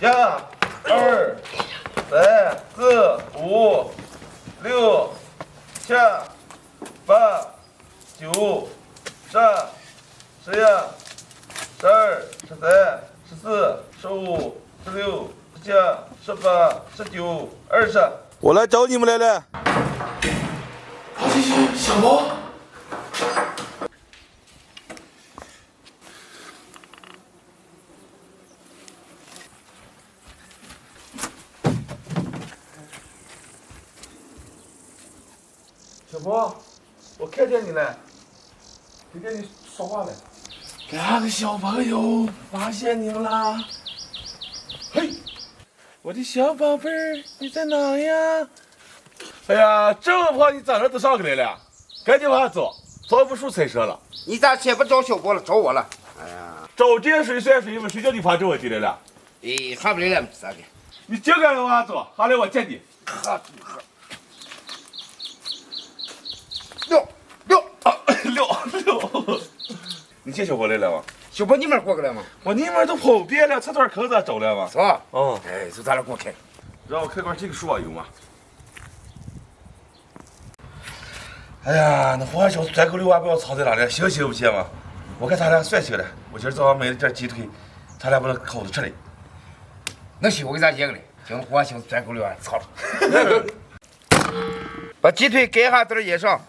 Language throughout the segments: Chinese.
1、2、3、4、5、6、7、8、9、10、11、12、13、14、15、16、17、18、19、20。我来找你们来了。好，谢谢小猫。小波，我看见你了，听见你说话了。哪个小朋友发现你们啦？嘿，我的小宝贝儿，你在哪呀？哎呀，这么胖，你早上都上来了，赶紧往下走，早不出彩车了。你咋先不找小波了，找我了？哎呀，找这水算水吗？谁叫你爬这问题来了？哎，还不来了，咋的？你尽管往下走，下来我见你。喝。六，你见小波来了吗？小波，你们过来了吗？我你们都跑遍了，厕所坑咋找了吗？是吧？哦，哎，就咱俩给我开。让我看看这个书啊，有吗？哎呀，那黄小转口溜啊，不要藏在哪里，行不行嘛？我看咱俩算行了。我今儿早上买了点鸡腿，咱俩把它烤着吃嘞。那行，我给咱一个嘞，将黄小转口溜啊藏着。把鸡腿盖下在这烟上。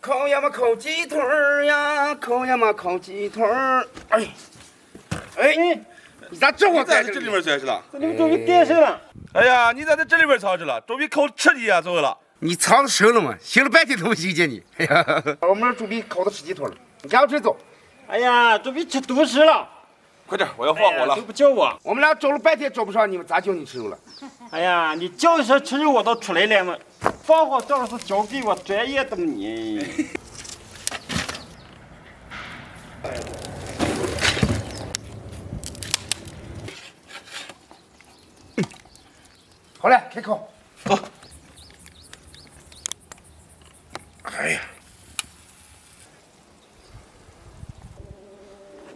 烤呀嘛烤鸡腿儿呀，烤呀嘛烤鸡腿儿。哎，你咋这会在这里面钻去了？这里面准备电视了。哎呀，你咋在这里边藏着了？准备烤吃的呀，走了。你藏深了吗？寻了半天都没寻见你。哎呀，我们准备烤的吃鸡腿了，你赶快走。哎呀，准备吃独食了。快点，我要放火了。都不叫我。我们俩找了半天找不上你们，咋叫你吃肉了？哎呀，你叫一声吃肉我都出来了嘛。放火倒是交给我专业的你。好嘞，开烤。走。哎呀，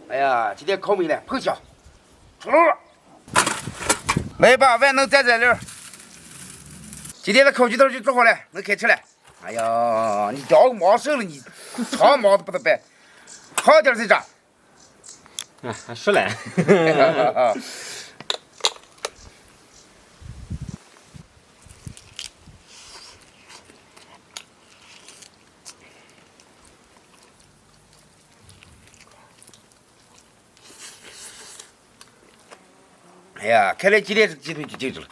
哎呀，今天烤没了，碰香，出炉了。来吧，万能蘸蘸料。今天的烤鸡腿就做好了，能开吃了。哎呀，你要忙死了你，常忙都不得办，好点再炸。是嘞。哎呀，看来今天这鸡腿就静止了。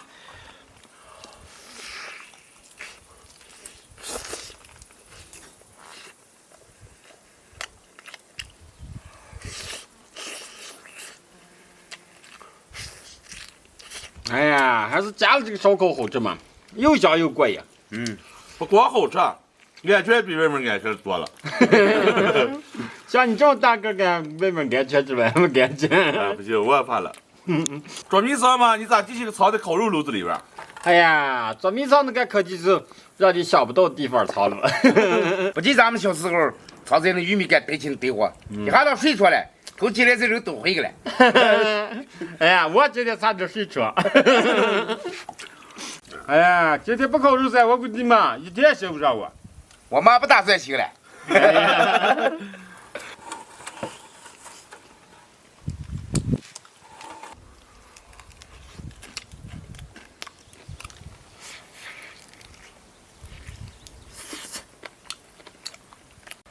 哎呀，还是家里这个烧烤好吃嘛，又香又过瘾。不光好吃，安全比外面安全多了。像你这么大个跟外面安全之外不安全。不行，我也怕了。捉迷藏嘛，你咋继续藏在烤肉炉子里边？哎呀，捉迷藏那个科技是让你想不到地方藏了。不记咱们小时候藏在那玉米杆堆起堆火，一下子睡着了，头起来这人都回去了。哎呀，我今天差点睡着。哎呀，今天不烤肉噻，我估计嘛一天睡不着我。我妈不打算醒了。哎呀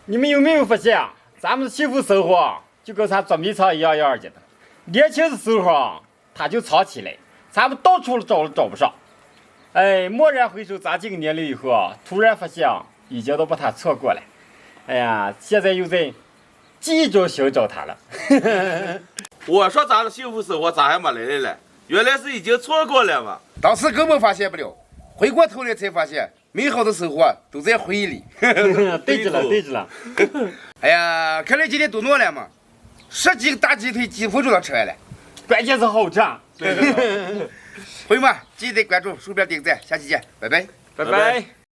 你们有没有发现啊？咱们的幸福生活啊就跟咱捉迷藏一样样的。年轻的时候啊，他就藏起来，咱们到处找不上。哎，蓦然回首，咱这个年龄以后啊，突然发现啊，已经都把他错过了。哎呀，现在又在记忆中寻找他了。我说咱的幸福生活咋还没来了？原来是已经错过了嘛。当时根本发现不了，回过头来才发现，美好的生活都在回忆里。对着了，对着了。哎呀，看来今天多弄了嘛，10几个大鸡腿几分钟能吃完了。关键是好吃。朋友们，记得关注，鼠标点赞，下期见，拜拜。拜拜。